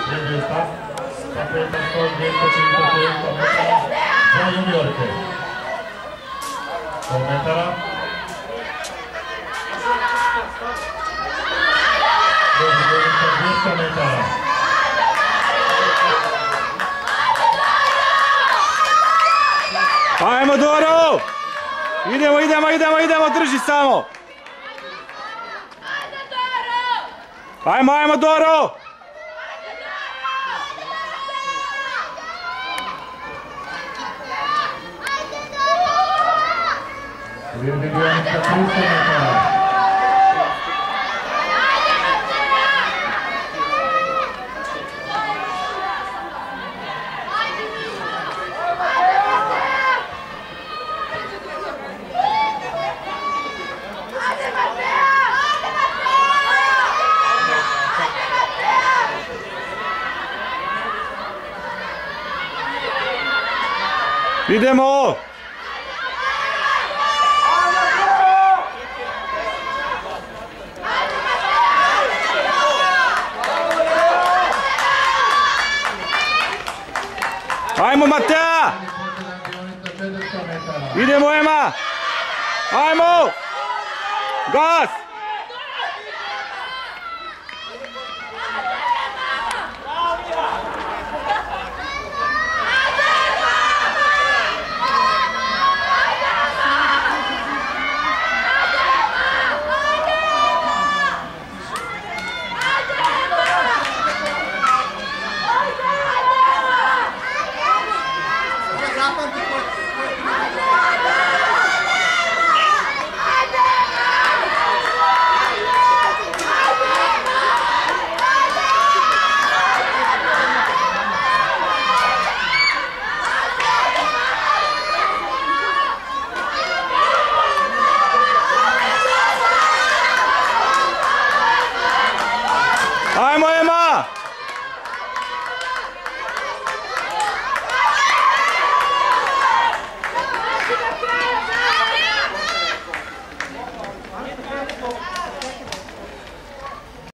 Sljedeći stav, stafeta 100-200 metara za juniorke. 100 metara. Drugi juniorka 200 metara. Ajmo Doro! Idemo, drži samo! Ajmo Doro! Drugi juniorka 300 metara. Idemo! Ajmo Matea! Idemo Ema! Ajmo! Gas!